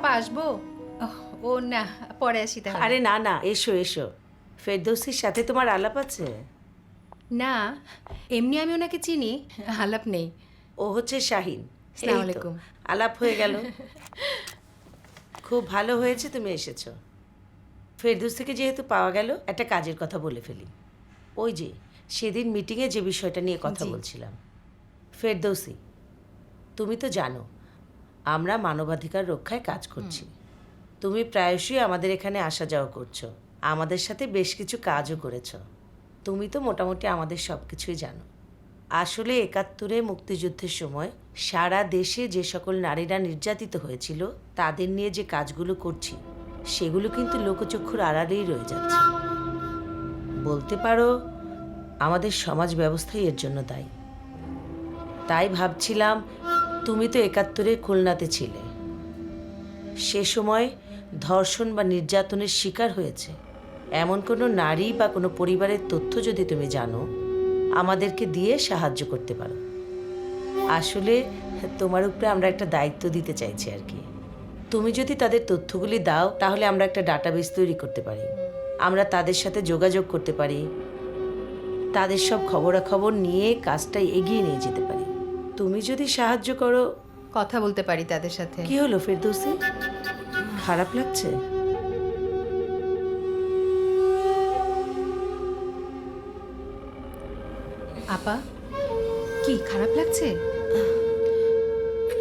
আপা আসবো? ও না, পরে আসি তাহলে। আরে না না, এসো এসো। ফেরদৌসির সাথে তোমার আলাপ আছে? না, এমনি আমি ওনাকে চিনি, আলাপ নেই। ও হচ্ছে শাহিন। আসসালামু এই তো, আলাইকুম। আলাপ হয়ে গেল। খুব ভালো হয়েছে তুমি এসেছো। ফেরদৌসিকে যেহেতু পাওয়া গেল, একটা কাজের কথা বলে ফেলি। ওই যে সেদিন মিটিংয়ে যে বিষয়টা নিয়ে কথা জি। বলছিলাম, ফেরদৌসি, তুমি তো জানো আমরা মানবাধিকার রক্ষায় কাজ করছি। তুমি প্রায়শই আমাদের এখানে আসা যাওয়া করছো, আমাদের সাথে বেশ কিছু কাজও করেছো। তুমি তো মোটামুটি আমাদের সব কিছুই জানো। আসলে ৭১-এ মুক্তিযুদ্ধের সময় সারা দেশে যে সকল নারীরা নির্যাতিত হয়েছিল তাদের নিয়ে যে কাজগুলো করছি সেগুলো কিন্তু লোকচক্ষুর আড়ালেই রয়ে যাচ্ছে। বলতে পারো আমাদের সমাজ ব্যবস্থাই এর জন্য দায়ী। তাই ভাবছিলাম, তুমি তো ৭১-এ খুলনাতে ছিলে, সে সময় ধর্ষণ বা নির্যাতনের শিকার হয়েছে এমন কোনো নারী বা কোনো পরিবারের তথ্য যদি তুমি জানো, আমাদেরকে দিয়ে সাহায্য করতে পারো। আসলে তোমার উপরে আমরা একটা দায়িত্ব দিতে চাইছি আর কি। তুমি যদি তাদের তথ্যগুলি দাও তাহলে আমরা একটা ডাটাবেস তৈরি করতে পারি, আমরা তাদের সাথে যোগাযোগ করতে পারি, তাদের সব খবরাখবর নিয়ে কাজটা এগিয়ে নিয়ে যেতে পারি। তুমি যদি সাহায্য করো। কথা বলতে পারি তাদের সাথে। কি হলো ফেরদৌসি, খারাপ লাগছে? আপা, কি খারাপ লাগছে?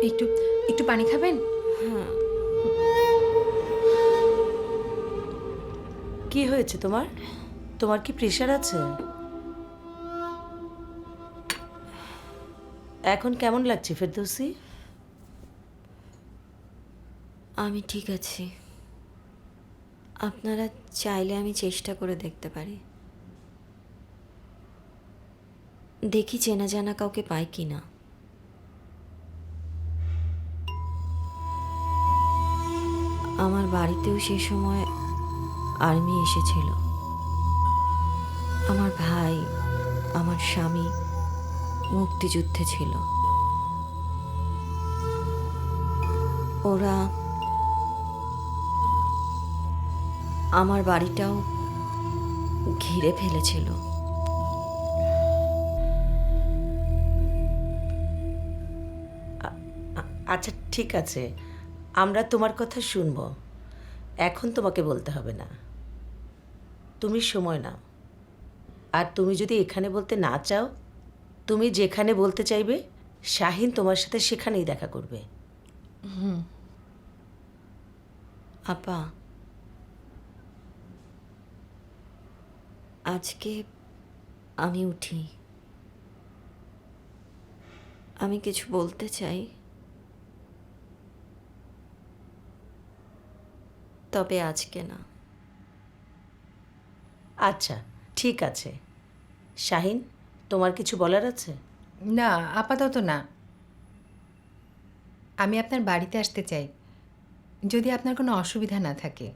একটু একটু পানি খাবেন? কি হয়েছে তোমার? তোমার কি প্রেশার আছে? এখন কেমন লাগছে ফেরদৌসি? আমি ঠিক আছি। আপনারা চাইলে আমি চেষ্টা করে দেখতে পারি, দেখি চেনা জানা কাউকে পাই কি না। আমার বাড়িতেও সে সময় আর্মি এসেছিল। আমার ভাই, আমার স্বামী মুক্তিযুদ্ধে ছিল। ওরা আমার বাড়িটাও ঘিরে ফেলেছিল। আচ্ছা ঠিক আছে, আমরা তোমার কথা শুনবো। এখন তোমাকে বলতে হবে না, তুমি সময় নাও। আর তুমি যদি এখানে বলতে না চাও, তুমি যেখানে বলতে চাইবে শাহিন তোমার সাথে সেখানেই দেখা করবে। আপা, আজকে আমি উঠি। আমি কিছু বলতে চাই, তবে আজকে না। আচ্ছা ঠিক আছে। শাহিন, তোমার কিছু বলার আছে? না, আপাতত না। আমি আপনার বাড়িতে আসতে চাই, যদি আপনার কোনো অসুবিধা না থাকে।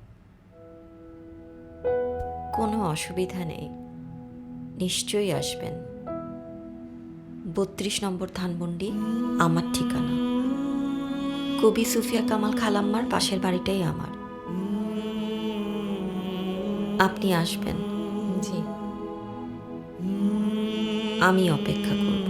কোনো অসুবিধা নেই, নিশ্চয়ই আসবেন। ৩২ নম্বর ধানমন্ডি আমার ঠিকানা। কবি সুফিয়া কামাল খালাম্মার পাশের বাড়িটাই আমার। আপনি আসবেন, জি। আমি অপেক্ষা করব।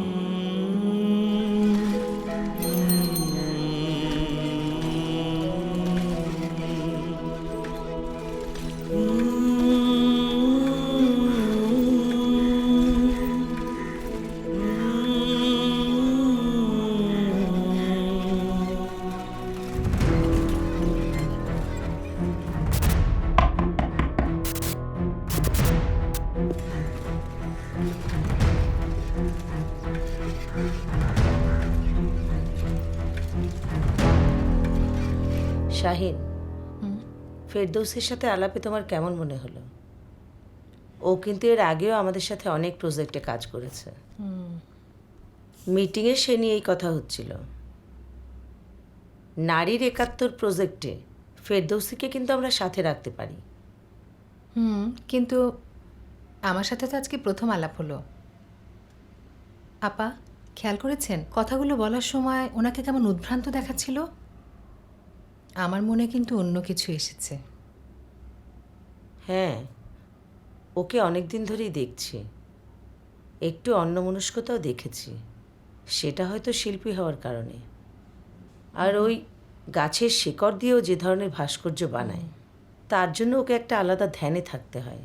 শাহিন, ফেরদৌসির সাথে আলাপে তোমার কেমন মনে হলো? ও কিন্তু এর আগেও আমাদের সাথে অনেক প্রজেক্টে কাজ করেছে। মিটিংয়ে সে নিয়েই কথা হচ্ছিল। নারীর ৭১ প্রজেক্টে ফেরদৌসিকে কিন্তু আমরা সাথে রাখতে পারি। কিন্তু আমার সাথে তো আজকে প্রথম আলাপ হলো। আপা, খেয়াল করেছেন কথাগুলো বলার সময় ওনাকে কেমন উদ্ভ্রান্ত দেখাচ্ছিল? আমার মনে কিন্তু অন্য কিছু এসেছে। হ্যাঁ, ওকে অনেক দিন ধরেই দেখছি। একটু অন্যমনস্কতাও দেখেছি, সেটা হয়তো শিল্পী হওয়ার কারণে। আর ওই গাছের শিকড় দিয়েও যে ধরনের ভাস্কর্য বানায়, তার জন্য ওকে একটা আলাদা ধ্যানে থাকতে হয়।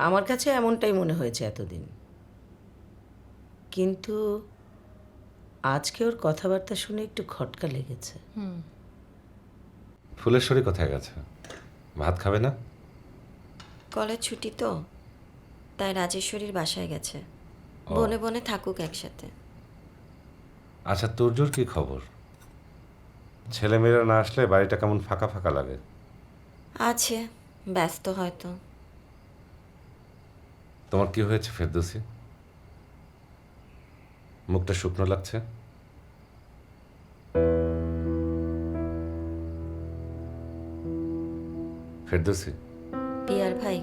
আমার কাছে এমনটাই মনে হয়েছে এতদিন। কিন্তু আজকে ওর কথাবার্তা শুনে একটু খটকা লেগেছে। ফুলেশ্বরী কোথায় গেছে? ভাত খাবে না? কলেজ ছুটি তো, তাই রাজেশ্বরীর বাসায় গেছে। ও। বনে বনে থাকুক একসাথে। আচ্ছা, তোরজোর কি খবর? ছেলেমেয়েরা না আসলে বাড়িটা কেমন ফাঁকা ফাঁকা লাগে। আছে, ব্যস্ত হয়তো। তোমার কি হয়েছে ফেরদৌসী? মুখটা শুকনো লাগছে। ফেরদৌসী, পিয়ার ভাই,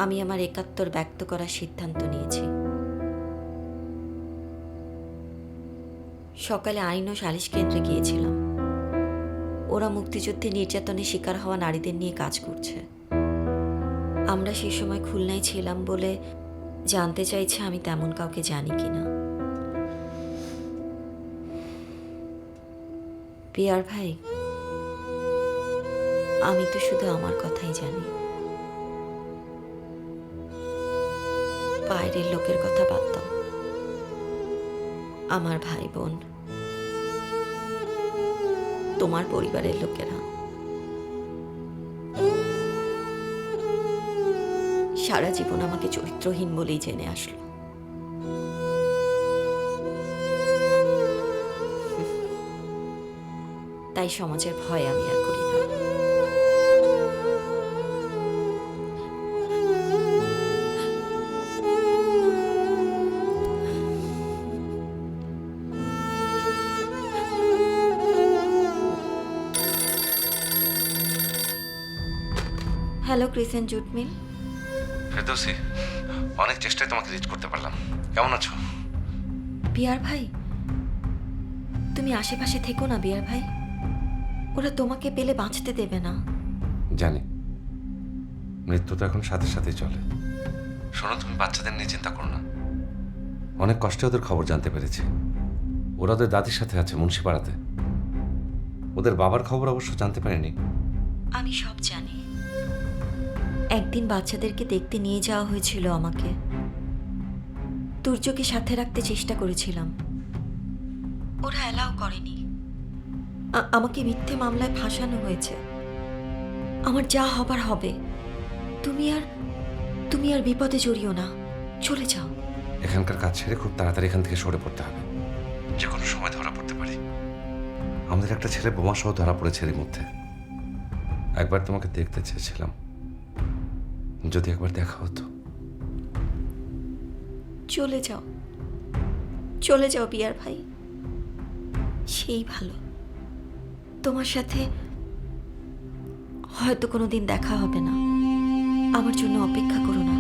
আমি আমার একাত্তর ব্যক্ত করার সিদ্ধান্ত নিয়েছি। সকালে আইন ও সালিশ কেন্দ্রে গিয়েছিলাম। ওরা মুক্তিযুদ্ধে নির্যাতনের শিকার হওয়া নারীদের নিয়ে কাজ করছে। আমরা সেই সময় খুলনায় ছিলাম বলে জানতে চাইছে আমি তেমন কাউকে জানি কিনা। পিয়ার ভাই, আমি তো শুধু আমার কথাই জানি, বাইরের লোকের কথা বাদ দাও। আমার ভাই বোন, তোমার পরিবারের লোকেরা সারা জীবন আমাকে চরিত্রহীন বলেই জেনে আসলো। তাই সমাজের ভয় আমি আর করি না। Hello crescent jute mill. Ferdousi, অনেক চেষ্টায় তোমাকে রিচ করতে পারলাম। কেমন আছো? বিয়ার ভাই, তুমি আশেপাশে থেকো না বিয়ার ভাই। ওরা তোমাকে পেলে বাঁচতে দেবে না। জানি, মৃত্যু তো এখন সাথে সাথেই চলে। শোনো, তুমি বাচ্চাদের নিয়ে চিন্তা করো না। অনেক কষ্টে ওদের খবর জানতে পেরেছি। ওরা ওদের দাদির সাথে আছে মুন্সিপাড়াতে। ওদের বাবার খবর অবশ্য জানতে পারিনি। আমি সব জানি। একদিন বাচ্চাদেরকে দেখতে নিয়ে যাওয়া হয়েছিল আমাকে। তুর্যকে সাথে রাখতে চেষ্টা করেছিলাম, ওরা অ্যালাউ করেনি। আমাকে মিথ্যে মামলায় ফাঁসানো হয়েছে। আমার যা হবার হবে। তুমি আর বিপদে জড়িও না, চলে যাও। এখানকার কাজ ছেড়ে খুব তাড়াতাড়ি এখান থেকে সরে পড়তে হবে। যে কোনো সময় ধরা পড়তে পারি। আমাদের একটা ছেলে বোমা সহ ধরা পড়েছে এর মধ্যে। একবার তোমাকে দেখতে চেয়েছিলাম, যদি একবার দেখা হতো। চলে যাও, চলে যাও বিয়ার ভাই, সেই ভালো। তোমার সাথে হয়তো কোনোদিন দেখা হবে না, আমার জন্য অপেক্ষা করো না।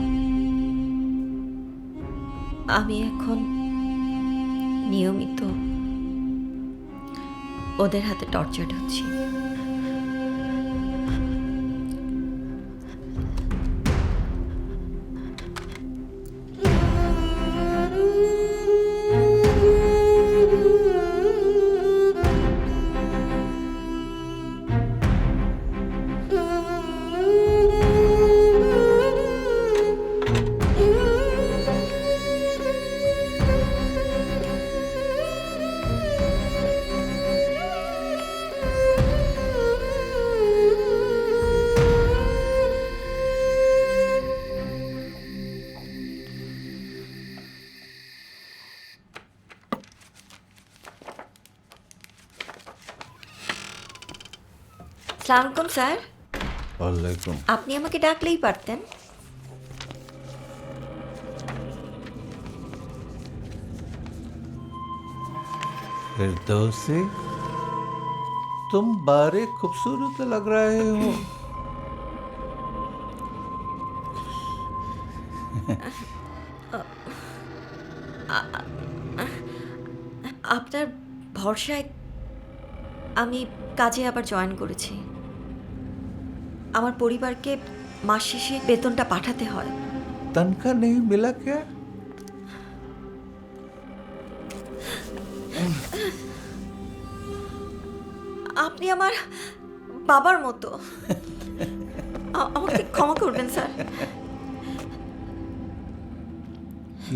আমি এখন নিয়মিত ওদের হাতে টর্চার্ড হচ্ছি। আসসালামু আলাইকুম স্যার। ওয়ালাইকুম। আপনি আমাকে ডাকলেই পারতেন। फिरदौसी, तुम बारे खूबसूरत लग रहे हो। আপনার ভরসায় আমি কাজে আবার জয়েন করেছি। আমার পরিবারকে মাস শেষে বেতনটা পাঠাতে হয়। तनख्वाह नहीं मिला क्या? আপনি আমার বাবার মতো। আমাকে ক্ষমা করবেন sir.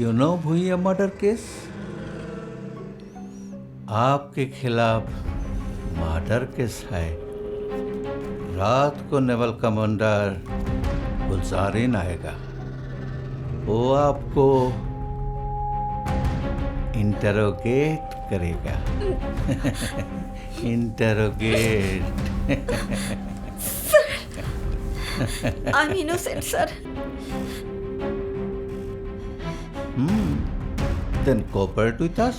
You know Bhuya murder case? आपके खिलाफ मर्डर केस है। रात को नेवल कमांडर गुलजारिन आएगा। वो आपको इंटरोगेट करेगा। Interrogate. I am innocent sir. Then cooperate with us.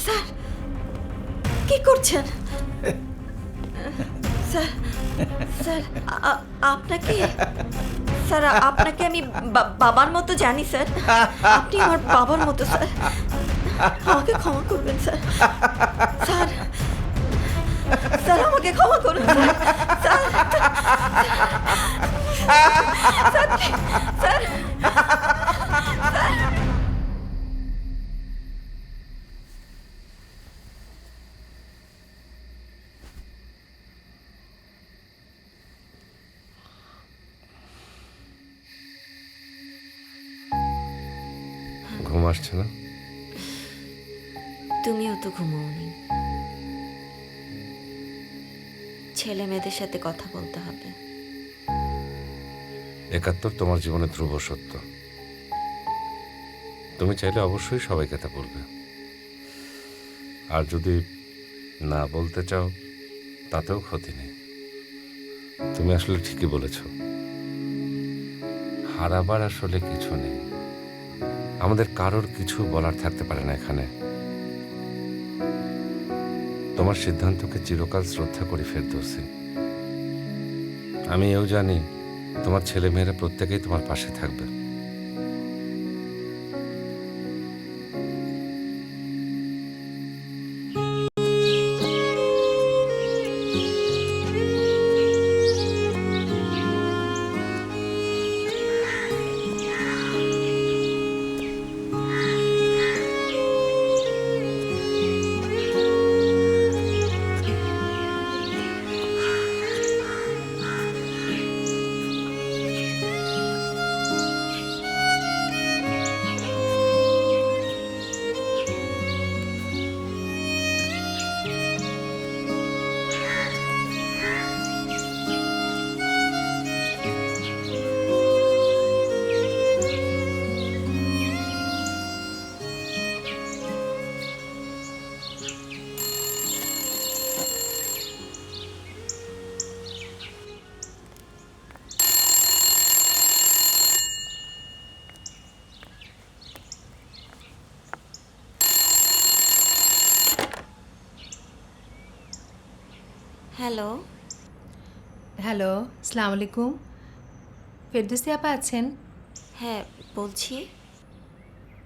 Sir কি করছেন? স্যার স্যার আপনাকে স্যার আপনাকে আমি বাবার মতো জানি স্যার। আপনি আমার বাবার মতো স্যার। আমাকে ক্ষমা করবেন স্যার। স্যার স্যার আমাকে ক্ষমা করুন স্যার। স্যার স্যার ঘুম আসছে না? তুমিও তো ঘুমোওনি। ছেলে মেয়েদের সাথে কথা বলতে হবে। 71 তোমার জীবনে ধ্রুব সত্য। তুমি চাইলে অবশ্যই সবাইকে তা বলবে, আর যদি না বলতে চাও তাতেও ক্ষতি নেই। তুমি আসলে ঠিকই বলেছ, হারাবার আসলে কিছু নেই। আমাদের কারোর কিছু বলার থাকতে পারে না এখানে। তোমার সিদ্ধান্তকে চিরকাল শ্রদ্ধা করি ফেরদৌসী। আমি এও জানি তোমার ছেলে মেয়েরা প্রত্যেকেই তোমার পাশে থাকবে। হ্যালো হ্যালো, আসসালামু আলাইকুম। ফেরদৌসী আপা আছেন? হ্যাঁ বলছি।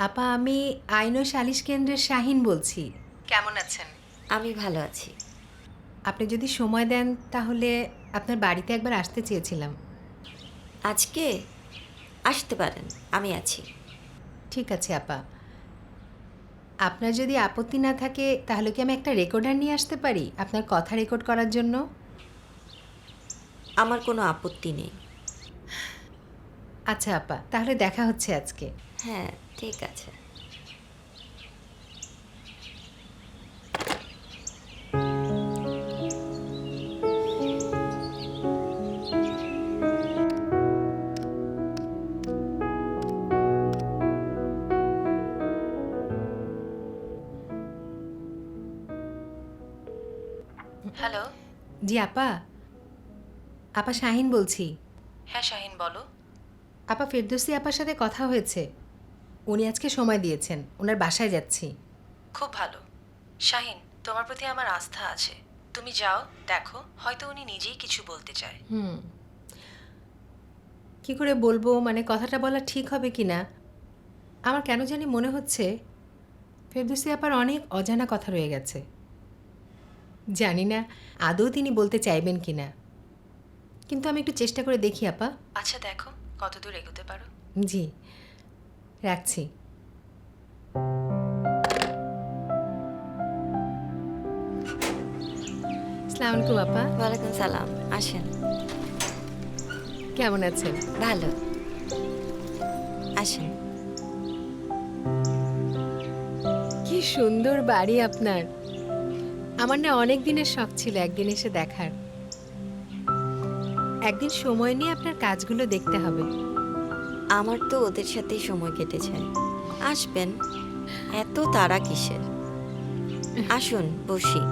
আপা, আমি আইন ও সালিশ কেন্দ্রের শাহিন বলছি। কেমন আছেন? আমি ভালো আছি। আপনি যদি সময় দেন তাহলে আপনার বাড়িতে একবার আসতে চেয়েছিলাম। আজকে আসতে পারেন, আমি আছি। ঠিক আছে আপা, আপনার যদি আপত্তি না থাকে তাহলে কি আমি একটা রেকর্ডার নিয়ে আসতে পারি আপনার কথা রেকর্ড করার জন্য? আমার কোনো আপত্তি নেই। আচ্ছা আপা, তাহলে দেখা হচ্ছে আজকে। হ্যাঁ ঠিক আছে। হ্যালো। জি আপা, আপা শাহিন বলছি। হ্যাঁ শাহিন বলো। আপা, ফেরদৌসী আপার সাথে কথা হয়েছে, উনি আজকে সময় দিয়েছেন, ওনার বাসায় যাচ্ছি। খুব ভালো। শাহিন, তোমার প্রতি আমার আস্থা আছে, তুমি যাও, দেখো হয়তো উনি নিজেই কিছু বলতে চায়। কি করে বলবো, মানে কথাটা বলা ঠিক হবে কি না? আমার কেন জানি মনে হচ্ছে ফেরদৌসী আপার অনেক অজানা কথা রয়ে গেছে। জানি না আদৌ তিনি বলতে চাইবেন কি না, কিন্তু আমি একটু চেষ্টা করে দেখি আপা। আচ্ছা দেখো কতদূর এগোতে পারো। জি, রাখছি। আসসালামু আলাইকুম আপা, ওয়ালাইকুম সালাম, আসেন। কেমন আছেন? ভালো, আসেন। কি সুন্দর বাড়ি আপনার। আমার না অনেক দিনের শখ ছিল একদিন এসে দেখার। একদিন সময় নিয়ে আপনার কাজগুলো দেখতে হবে। আমার তো ওদের সাথেই সময় কেটেছে। আসবেন, এত তাড়া কিসের? আসুন বসি।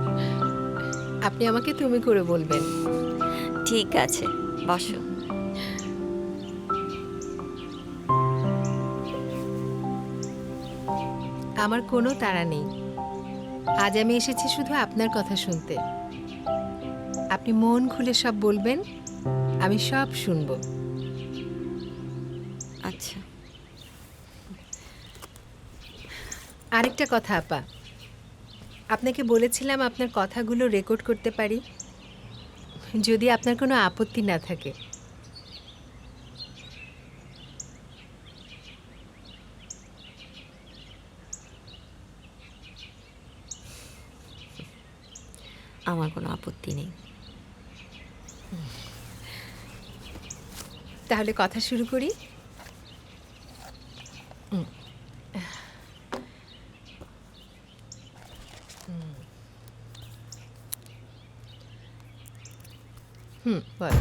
আপনি আমাকে তুমি করে বলবেন। ঠিক আছে, বসো। আমার কোনো তাড়া নেই। আজ আমি এসেছি শুধু আপনার কথা শুনতে। আপনি মন খুলে সব বলবেন, আমি সব শুনবো। আচ্ছা, আরেকটা কথা আপা, আপনাকে বলেছিলাম আপনার কথাগুলো রেকর্ড করতে পারি, যদি আপনার কোনো আপত্তি না থাকে। আমার কোনো আপত্তি নেই। তাহলে কথা শুরু করি। বল।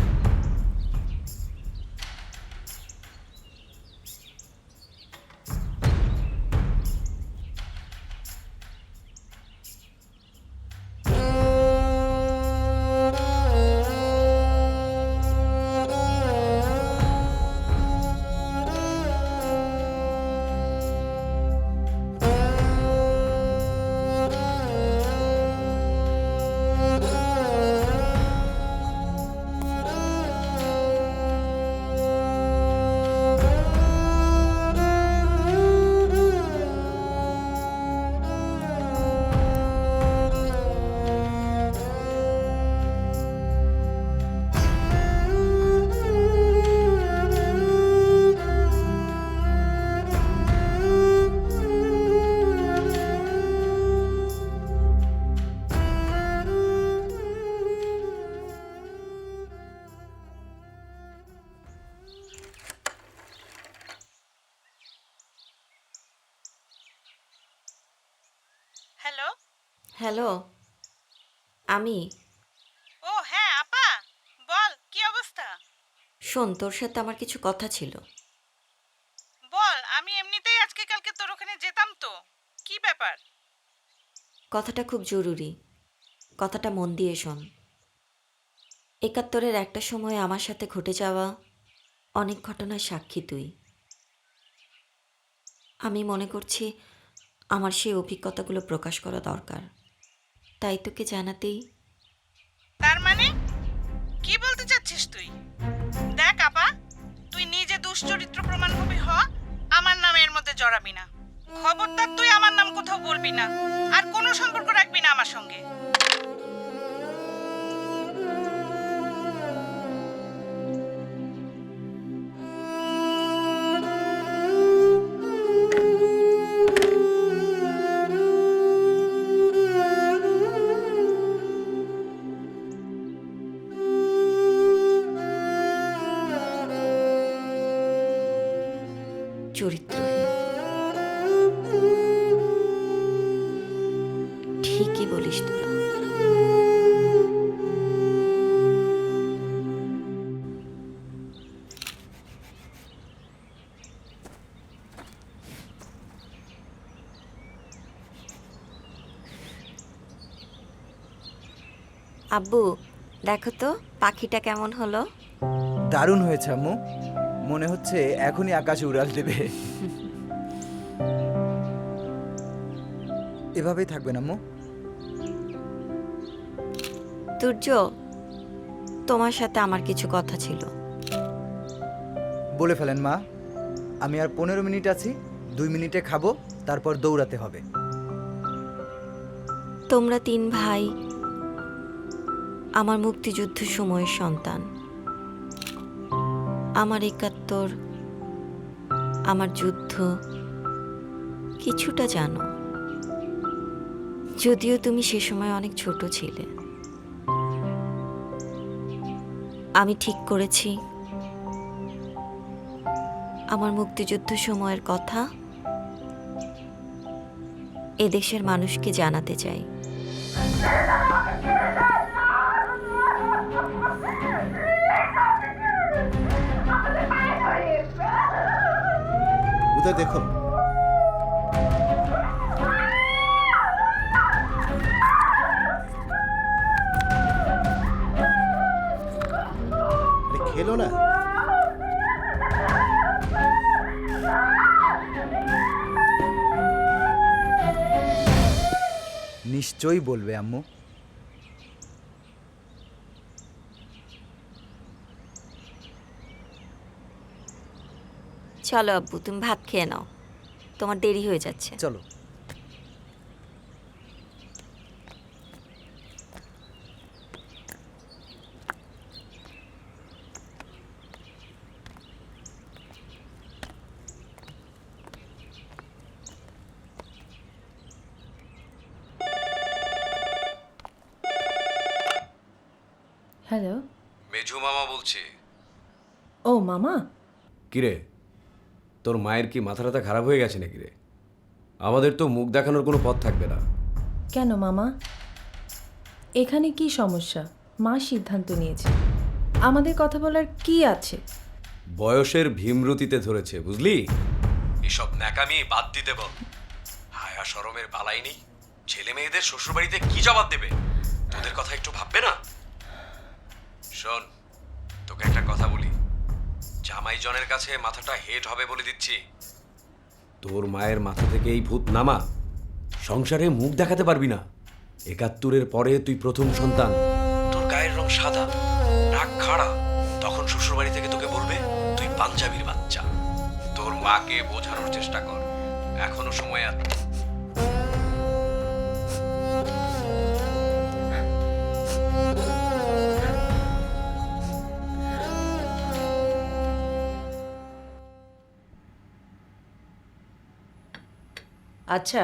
হ্যালো। হ্যালো, আমি। ও হ্যাঁ আপা, বল কি অবস্থা? শোন, তোর সাথে আমার কিছু কথা ছিল। বল, আমি এমনিতেই আজকে কালকে তোর ওখানে যেতাম তো। কি ব্যাপার? কথাটা খুব জরুরি, কথাটা মন দিয়ে শোন। ৭১-এর একটা সময় আমার সাথে ঘটে যাওয়া অনেক ঘটনার সাক্ষী তুই। আমি মনে করছি আমার সেই অভিজ্ঞতাগুলো প্রকাশ করা দরকার, তাই তোকে জানাতেই। তার মানে কি বলতে চাচ্ছিস তুই? দেখ আপা, তুই নিজে দুশ্চরিত্র প্রমাণ হবি হ, আমার নাম এর মধ্যে জড়াবি না। খবরদার তুই আমার নাম কোথাও বলবি না, আর কোনো সম্পর্ক রাখবি না আমার সঙ্গে। চরিত্রহীন। ঠিকই বলিস তোরা। আব্বু, দেখো তো পাখিটা কেমন হলো। দারুণ হয়েছে আম্মু, মনে হচ্ছে এখনই আকাশে উড়াল দেবে। এভাবেই থাকবেন আম্মু। দুর্য, তোমার সাথে আমার কিছু কথা ছিল। বলে ফেলেন মা। আমি আর 15 মিনিট আছি, 2 মিনিটে খাবো, তারপর দৌড়াতে হবে। তোমরা 3 ভাই আমার মুক্তিযুদ্ধ সময়ের সন্তান। আমার 71, আমার যুদ্ধ কিছুটা জানো, যদিও তুমি সে সময় অনেক ছোট ছিলে। আমি ঠিক করেছি আমার মুক্তিযুদ্ধ সময়ের কথা এদেশের মানুষকে জানাতে চাই। उधर देखो। अरे खेलो ना। নিশ্চয়ই বলবে আম্মু। চলো আব্বু, তুমি ভাত খেয়ে নাও, তোমার দেরি হয়ে যাচ্ছে। চলো। হ্যালো। মেজু মামা বলছি। ও মামা, কিরে, তোর মায়ের কি মাথা টাথা খারাপ হয়ে গেছে নাকি রে? আমাদের তো মুখ দেখানোর কোনো পথ থাকবে না। কেন মামা? এখানে কি সমস্যা? মা সিদ্ধান্ত নিয়েছে, আমাদের কথা বলার কি আছে? বয়সের ভীমরতিতে ধরেছে, বুঝলি? এসব ন্যাকামি বাদ দিতে বল। হায়া শরমের বালাই নেই। ছেলে মেয়েদের শ্বশুরবাড়িতে কি জবাব দেবে? তোদের কথা একটু ভাববে না? শোন, তোকে একটা কথা বলি, জামাই জনের কাছে মাথাটা হেট হবে বলে দিচ্ছি। তোর মায়ের মাথা থেকে এই ভূত নামা, সংসারে মুখ দেখাতে পারবি না। 71-এর পরে তুই প্রথম সন্তান, তোর গায়ের রং সাদা, নাক খাড়া, তখন শ্বশুরবাড়ি থেকে তোকে বলবে তুই পাঞ্জাবির বাচ্চা। তোর মাকে বোঝানোর চেষ্টা কর, এখনো সময় আছে। আচ্ছা,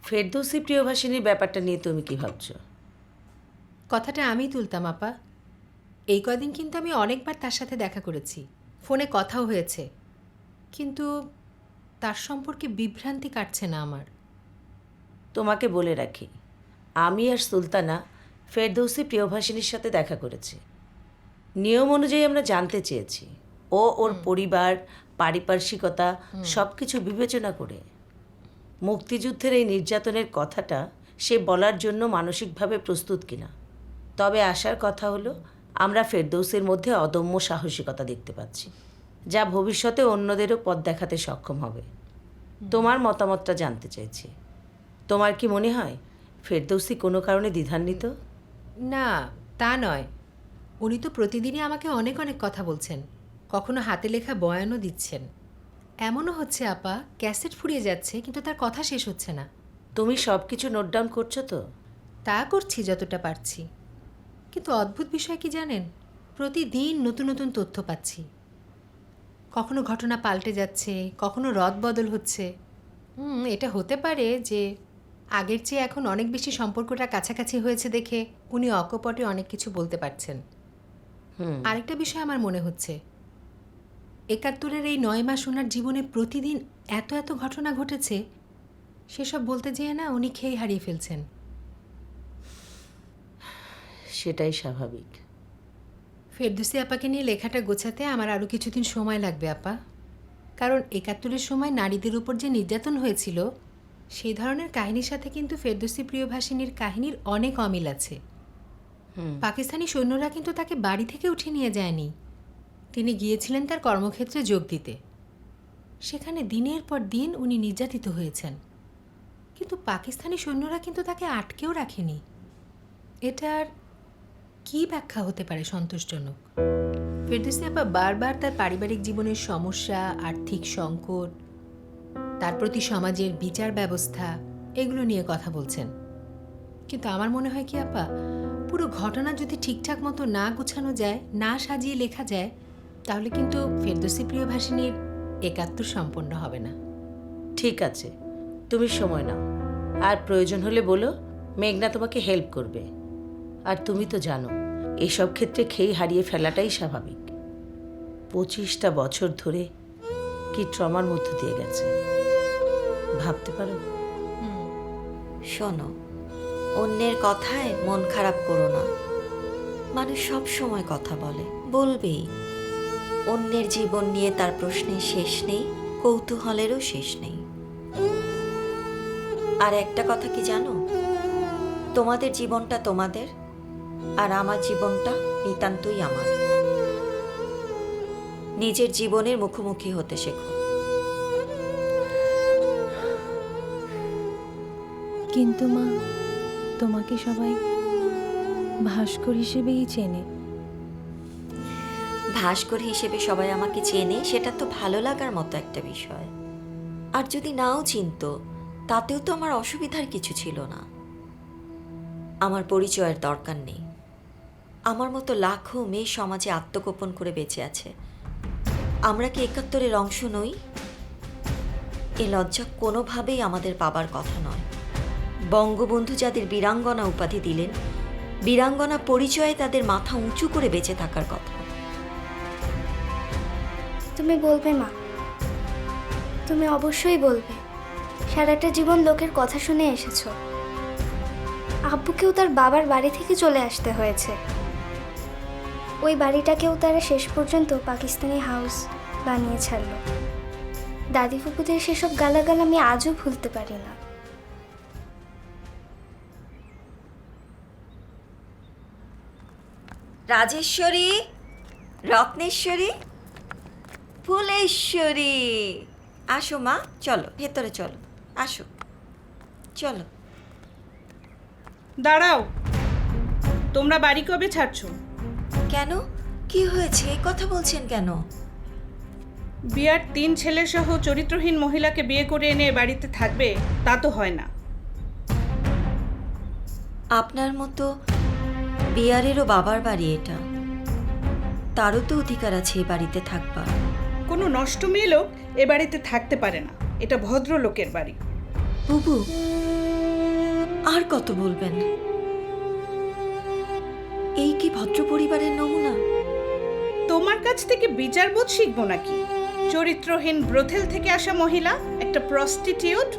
ফেরদৌসী প্রিয়ভাষিনীর ব্যাপারটা নিয়ে তুমি কি ভাবছো? কথাটা আমি তুলতাম আপা। এই কদিন কিন্তু আমি অনেকবার তার সাথে দেখা করেছি, ফোনে কথাও হয়েছে, কিন্তু তার সম্পর্কে বিভ্রান্তি কাটছে না আমার। তোমাকে বলে রাখি, আমি আর সুলতানা ফেরদৌসী প্রিয়ভাষিনীর সাথে দেখা করেছি। নিয়ম অনুযায়ী আমরা জানতে চেয়েছি ওর পরিবার, পারিপার্শ্বিকতা সব কিছু বিবেচনা করে মুক্তিযুদ্ধের এই নির্যাতনের কথাটা সে বলার জন্য মানসিকভাবে প্রস্তুত কিনা। তবে আসার কথা হলো, আমরা ফেরদৌসীর মধ্যে অদম্য সাহসিকতা দেখতে পাচ্ছি, যা ভবিষ্যতে অন্যদেরও পথ দেখাতে সক্ষম হবে। তোমার মতামতটা জানতে চাইছি। তোমার কি মনে হয় ফেরদৌসী কোনো কারণে দ্বিধান্বিত? না, তা নয়। উনি তো প্রতিদিনই আমাকে অনেক অনেক কথা বলছেন, কখনো হাতে লেখা বয়ানও দিচ্ছেন। এমনও হচ্ছে আপা, ক্যাসেট ফুরিয়ে যাচ্ছে কিন্তু তার কথা শেষ হচ্ছে না। তুমি সব কিছু নোট ডাউন করছো তো? তা করছি যতটা পারছি, কিন্তু অদ্ভুত বিষয় কি জানেন, প্রতিদিন নতুন নতুন তথ্য পাচ্ছি। কখনো ঘটনা পাল্টে যাচ্ছে, কখনো রদবদল হচ্ছে। এটা হতে পারে যে আগের চেয়ে এখন অনেক বেশি সম্পর্কটা কাছাকাছি হয়েছে দেখে উনি অকপটে অনেক কিছু বলতে পারছেন। আরেকটা বিষয় আমার মনে হচ্ছে, 71-এর এই 9 মাস ওনার জীবনে প্রতিদিন এত এত ঘটনা ঘটেছে, সেসব বলতে যেয়ে না উনি খেয়ে হারিয়ে ফেলছেন। সেটাই স্বাভাবিক। ফেরদৌসী আপাকে নিয়ে লেখাটা গোছাতে আমার আরও কিছুদিন সময় লাগবে আপা, কারণ 71-এর সময় নারীদের উপর যে নির্যাতন হয়েছিল সেই ধরনের কাহিনীর সাথে কিন্তু ফেরদৌসী প্রিয়ভাষিনীর কাহিনীর অনেক অমিল আছে। পাকিস্তানি সৈন্যরা কিন্তু তাকে বাড়ি থেকে উঠে নিয়ে যায়নি, তিনি গিয়েছিলেন তার কর্মক্ষেত্রে যোগ দিতে। সেখানে দিনের পর দিন উনি নির্যাতিত হয়েছেন, কিন্তু পাকিস্তানি সৈন্যরা কিন্তু তাকে আটকেও রাখেনি। এটার কি ব্যাখ্যা হতে পারে সন্তোষজনক? ফেরদৌসী আপা বারবার তার পারিবারিক জীবনের সমস্যা, আর্থিক সংকট, তার প্রতি সমাজের বিচার ব্যবস্থা এগুলো নিয়ে কথা বলছেন। কিন্তু আমার মনে হয় কি আপা, পুরো ঘটনা যদি ঠিকঠাক মতো না গোছানো যায়, না সাজিয়ে লেখা যায়, তাহলে কিন্তু ফেরদৌসী প্রিয়ভাষিনীর একাত্তর সম্পন্ন হবে না। ঠিক আছে, তুমি সময় নাও, আর প্রয়োজন হলে বলো, মেঘনা তোমাকে হেল্প করবে। আর তুমি তো জানো এসব ক্ষেত্রে খেয়ে হারিয়ে ফেলাটাই স্বাভাবিক। 25টা বছর ধরে কি ট্রমার মধ্য দিয়ে গেছে ভাবতে পারো? শোনো, অন্যের কথায় মন খারাপ করো না। মানুষ সব সময় কথা বলে, বলবেই। অন্যের জীবন নিয়ে তার প্রশ্নের শেষ নেই, কৌতূহলেরও শেষ নেই। আর একটা কথা কি জানো, তোমাদের জীবনটা তোমাদের, আর আমার জীবনটা নিতান্তই আমার। নিজের জীবনের মুখোমুখি হতে শেখো। কিন্তু মা, তোমাকে সবাই ভাস্কর হিসেবেই চেনে। ভাস্কর হিসেবে সবাই আমাকে চেনে, সেটা তো ভালো লাগার মতো একটা বিষয়। আর যদি নাও চিনতো, তাতেও তো আমার অসুবিধার কিছু ছিল না। আমার পরিচয়ের দরকার নেই। আমার মতো লাখো মেয়ে সমাজে আত্মগোপন করে বেঁচে আছে। আমরা কি 71-এর অংশ নই? এ লজ্জা কোনোভাবেই আমাদের পাবার কথা নয়। বঙ্গবন্ধু যাদের বীরাঙ্গনা উপাধি দিলেন, বীরাঙ্গনা পরিচয়ে তাদের মাথা উঁচু করে বেঁচে থাকার কথা। তুমি বলবে মা, তুমি অবশ্যই বলবে। সারাটা জীবন লোকের কথা শুনে এসেছো। আব্বুকেও তার বাবার বাড়ি থেকে চলে আসতে হয়েছে। ওই বাড়িটাকেও তারা শেষ পর্যন্ত পাকিস্তানি হাউস বানিয়ে ছাড়লো। দাদি ফুপুদের সেসব গালাগাল আমি আজও ভুলতে পারি না। রাজেশ্বরী, রত্নেশ্বরী, ফুলেশ্বরী, আসো মা, চলো ভেতরে চলো, আসো, চলো। দাঁড়াও, তোমরা বাড়ি কবে ছাড়ছো? কেন, কি হয়েছে? এই কথা বলছেন কেন? বিয়ার 3 ছেলে সহ চরিত্রহীন মহিলাকে বিয়ে করে এনে এ বাড়িতে থাকবে, তা তো হয় না। আপনার মতো বিয়ারেরও বাবার বাড়ি এটা, তারও তো অধিকার আছে এই বাড়িতে থাকবার। কোনো নষ্ট মেয়ে লোক এ বাড়িতে থাকতে পারে না। এটা ভদ্রলোকের বাড়ি। বুবু, আর কত বলবেন? এই কি ভদ্র পরিবারের নমুনা? তোমার কাছ থেকে বিচারবোধ শিখবো নাকি? চরিত্রহীন ব্রথেল থেকে আসা মহিলা, একটা প্রস্টিটিউট।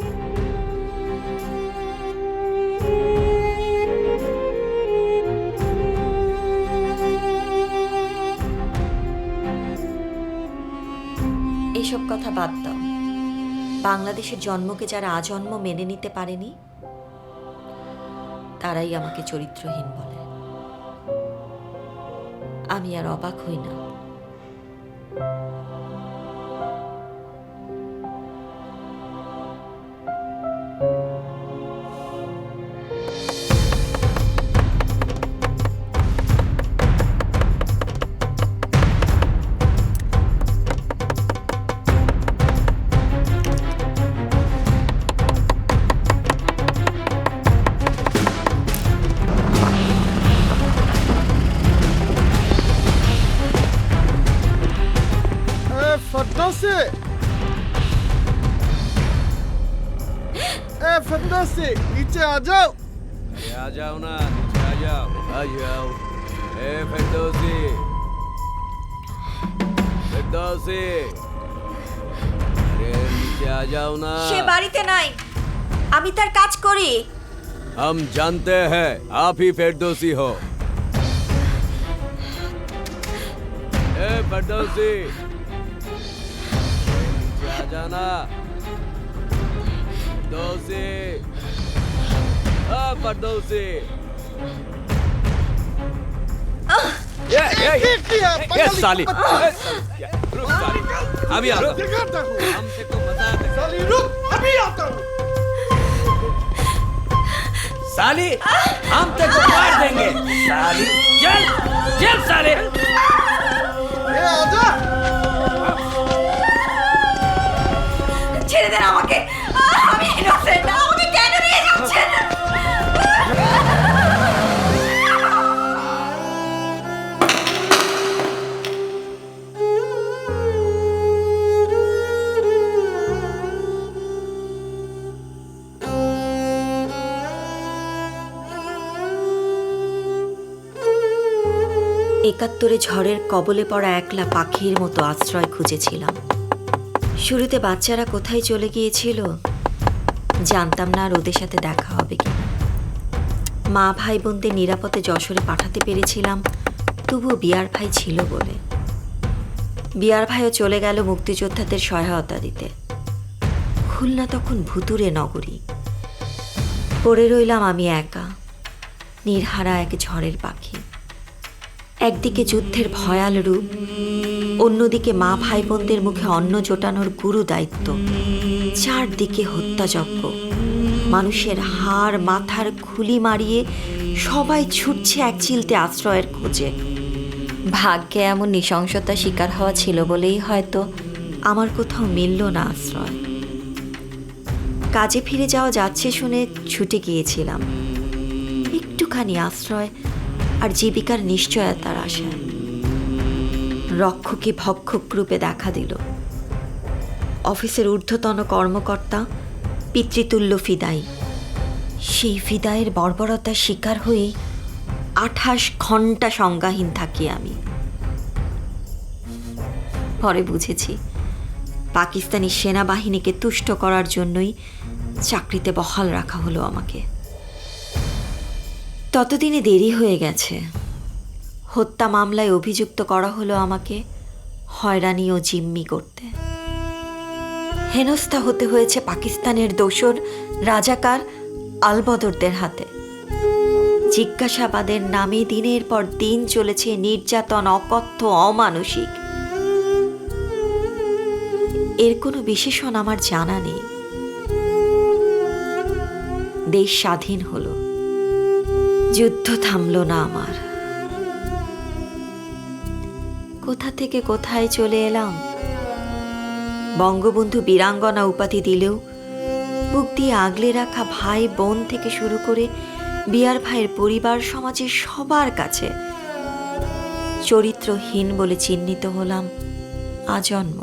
এইসব কথা বাদ দাও। বাংলাদেশের জন্মকে যারা আজন্ম মেনে নিতে পারেনি, তারাই আমাকে চরিত্রহীন বলে। আমি আর অবাক হই না। फिरदौसी, नीचे आ जाओ। आ जाओ ना, नीचे आ जाओ, आ जाओ। ए फिरदौसी, फिरदौसी, अरे नीचे आ जाओ ना। সে বাড়িতে নাই, আমি তার কাজ করি। हम जानते हैं आप ही फिरदौसी हो। ए फिरदौसी, नीचे आ जाना। फिरदौसी, फिरदौसी। ये साली, रुक साली, अभी आता हूँ। हमसे को मजाक है। साली रुक, अभी आता हूँ। साली हम तेरे को मार देंगे साली चल चल साले ছেড়ে দেন আমাকে, আমি ইনোসেন্ট, আমাকে কেন নিয়ে যাচ্ছেন? একাত্তরে ঝড়ের কবলে পড়া একলা পাখির মতো আশ্রয় খুঁজেছিলাম। শুরুতে বাচ্চারা কোথায় চলে গিয়েছিল জানতাম না, আর ওদের সাথে দেখা হবে কিনা। মা ভাই বোনদের নিরাপদে যশোরে পাঠাতে পেরেছিলাম, তবুও বিয়ার ভাই ছিল বলে। বিয়ার ভাইও চলে গেল মুক্তিযোদ্ধাদের সহায়তা দিতে। খুলনা তখন ভুতুরে নগরী। পড়ে রইলাম আমি একা, নির্হারা এক ঝড়ের পাখি। একদিকে যুদ্ধের ভয়াল রূপ, অন্যদিকে মা ভাই বোনদের মুখে অন্ন জোটানোর গুরু দায়িত্ব। চারদিকে হত্যাযজ্ঞ, মানুষের হাড় মাথার খুলি মারিয়ে সবাই ছুটছে এক চিলতে আশ্রয়ের খোঁজে। ভাগ্যে এমন নৃশংসতা শিকার হওয়া ছিল বলেই হয়তো আমার কোথাও মিলল না আশ্রয়। কাজে ফিরে যাওয়া যাচ্ছে শুনে ছুটে গিয়েছিলাম একটুখানি আশ্রয় আর জীবিকার নিশ্চয়তার আশায়। রক্ষকই ভক্ষক রূপে দেখা দিল। অফিসের ঊর্ধ্বতন কর্মকর্তা পিতৃতুল্য ফিদাই। সেই ফিদায়ের বর্বরতার শিকার হয়েই 28 ঘন্টা সংজ্ঞাহীন থাকি আমি। পরে বুঝেছি পাকিস্তানি সেনাবাহিনীকে তুষ্ট করার জন্যই চাকরিতে বহাল রাখা হলো আমাকে। ততদিনে দেরি হয়ে গেছে। হত্যা মামলায় অভিযুক্ত করা হলো আমাকে হয়রানি ও জিম্মি করতে। হেনস্থা হতে হয়েছে পাকিস্তানের দোসর রাজাকার আলবদরদের হাতে। জিজ্ঞাসাবাদের নামে দিনের পর দিন চলেছে নির্যাতন, অকথ্য, অমানসিক। এর কোনো বিশেষণ আমার জানা নেই। দেশ স্বাধীন হলো, যুদ্ধ থামল না আমার। কোথা থেকে কোথায় চলে এলাম। বঙ্গবন্ধু বীরাঙ্গনা উপাধি দিলেও বুক দিয়ে আগলে রাখা ভাই বোন থেকে শুরু করে বিয়ার ভাইয়ের পরিবার সমাজের সবার কাছে চরিত্রহীন বলে চিহ্নিত হলাম আজন্ম।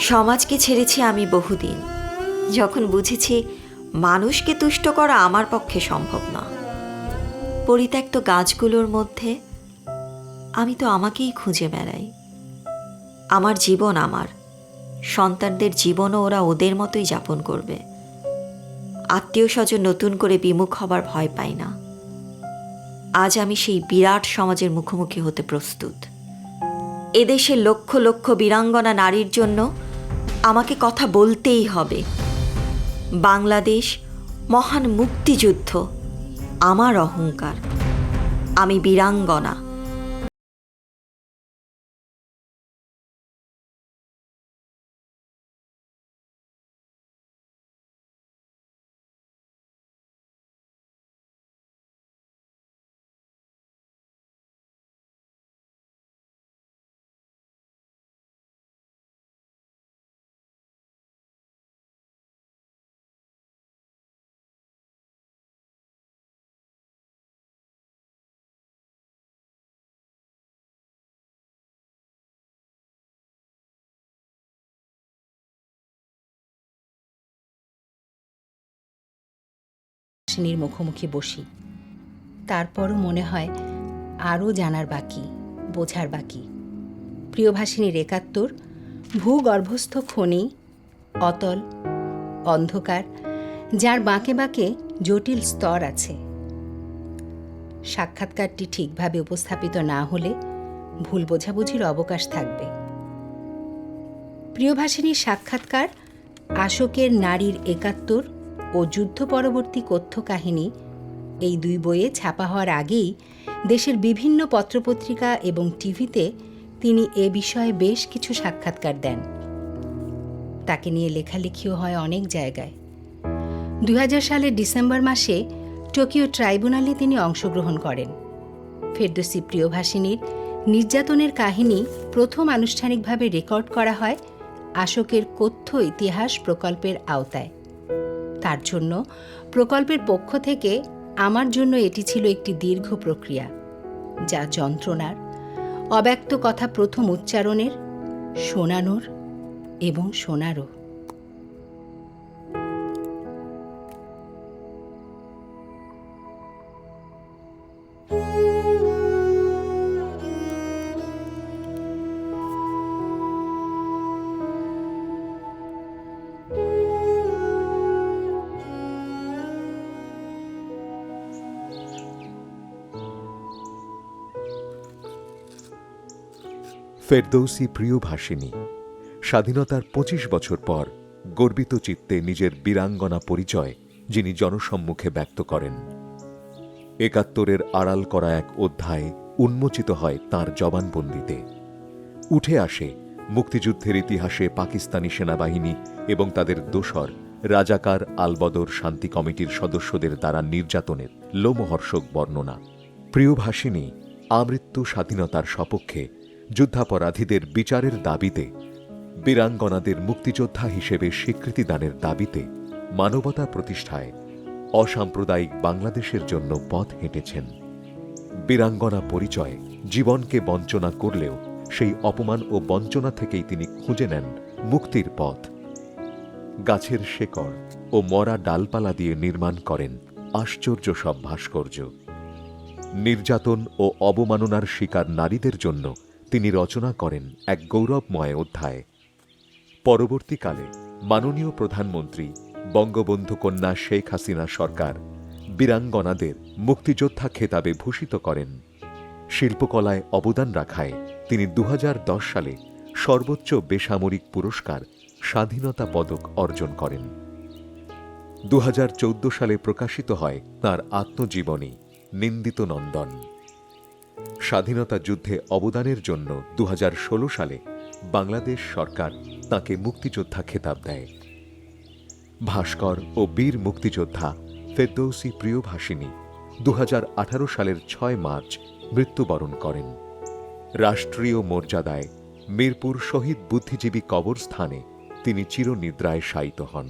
সমাজকে ছেড়েছি আমি বহুদিন, যখন বুঝেছি মানুষকে তুষ্ট করা আমার পক্ষে সম্ভব না। পরিত্যক্ত গাছগুলোর মধ্যে আমি তো আমাকেই খুঁজে বেড়াই। আমার জীবন আমার, সন্তানদের জীবনও ওরা ওদের মতোই যাপন করবে। আত্মীয় স্বজন নতুন করে বিমুখ হবার ভয় পাই না। আজ আমি সেই বিরাট সমাজের মুখোমুখি হতে প্রস্তুত। এদেশের লক্ষ লক্ষ বীরাঙ্গনা নারীর জন্য আমাকে কথা বলতেই হবে। বাংলাদেশ মহান মুক্তিযুদ্ধ আমার অহংকার। আমি বীরাঙ্গনা। ভাসিনীর মুখোমুখি বসি, তারপরও মনে হয় আরও জানার বাকি, বোঝার বাকি। প্রিয় ভাসিনীর ৭১, ভূগর্ভস্থ খনি, অতল, অন্ধকার, যার বাঁকে বাঁকে জটিল স্তর আছে। সাক্ষাৎকারটি ঠিকভাবে উপস্থাপিত না হলে ভুল বোঝাবুঝির অবকাশ থাকবে। প্রিয় ভাসিনীর সাক্ষাৎকার আশোকের নারীর ৭১ ও যুদ্ধ পরবর্তী কথ্য কাহিনী, এই ২ বইয়ে ছাপা হওয়ার আগেই দেশের বিভিন্ন পত্রপত্রিকা এবং টিভিতে তিনি এ বিষয়ে বেশ কিছু সাক্ষাৎকার দেন। তাকে নিয়ে লেখালেখিও হয় অনেক জায়গায়। ২০০০ সালের ডিসেম্বর মাসে টোকিও ট্রাইব্যুনালে তিনি অংশগ্রহণ করেন। ফেরদৌসী প্রিয়ভাষিনীর নির্যাতনের কাহিনী প্রথম আনুষ্ঠানিকভাবে রেকর্ড করা হয় আশোকের কথ্য ইতিহাস প্রকল্পের আওতায়। তার জন্য প্রকল্পের পক্ষ থেকে আমার জন্য এটি ছিল একটি দীর্ঘ প্রক্রিয়া, যা যন্ত্রণার, অব্যক্ত কথা প্রথম উচ্চারণের, শোনানোর এবং শোনারও। ফেরদৌসী প্রিয়ভাষিনী স্বাধীনতার ২৫ বছর পর গর্বিত চিত্তে নিজের বীরাঙ্গনা পরিচয় যিনি জনসম্মুখে ব্যক্ত করেন। ৭১-এর আড়াল করা এক অধ্যায় উন্মোচিত হয় তাঁর জবানবন্দিতে। উঠে আসে মুক্তিযুদ্ধের ইতিহাসে পাকিস্তানি সেনাবাহিনী এবং তাদের দোসর রাজাকার আলবদর শান্তি কমিটির সদস্যদের দ্বারা নির্যাতনের লোমহর্ষক বর্ণনা। প্রিয়ভাষিনী আমৃত্যু স্বাধীনতার সপক্ষে যুদ্ধাপরাধীদের বিচারের দাবিতে, বীরাঙ্গনাদের মুক্তিযোদ্ধা হিসেবে স্বীকৃতিদানের দাবিতে, মানবতা প্রতিষ্ঠায় অসাম্প্রদায়িক বাংলাদেশের জন্য পথ হেঁটেছেন। বীরাঙ্গনা পরিচয় জীবনকে বঞ্চনা করলেও সেই অপমান ও বঞ্চনা থেকেই তিনি খুঁজে নেন মুক্তির পথ। গাছের শেকড় ও মরা ডালপালা দিয়ে নির্মাণ করেন আশ্চর্য সব ভাস্কর্য। নির্যাতন ও অবমাননার শিকার নারীদের জন্য তিনি রচনা করেন এক গৌরবময় অধ্যায়। পরবর্তীকালে মাননীয় প্রধানমন্ত্রী বঙ্গবন্ধু কন্যা শেখ হাসিনা সরকার বীরাঙ্গনাদের মুক্তিযোদ্ধা খেতাবে ভূষিত করেন। শিল্পকলায় অবদান রাখায় তিনি ২০১০ সালে সর্বোচ্চ বেসামরিক পুরস্কার স্বাধীনতা পদক অর্জন করেন। ২০১৪ সালে প্রকাশিত হয় তাঁর আত্মজীবনী নিন্দিত নন্দন। স্বাধীনতা যুদ্ধে অবদানের জন্য ২০১৬ সালে বাংলাদেশ সরকার তাঁকে মুক্তিযোদ্ধা খেতাব দেয়। ভাস্কর ও বীর মুক্তিযোদ্ধা ফেরদৌসী প্রিয়ভাষিনী ২০১৮ সালের ৬ মার্চ মৃত্যুবরণ করেন। রাষ্ট্রীয় মর্যাদায় মিরপুর শহীদ বুদ্ধিজীবী কবরস্থানে তিনি চিরনিদ্রায় শায়িত হন।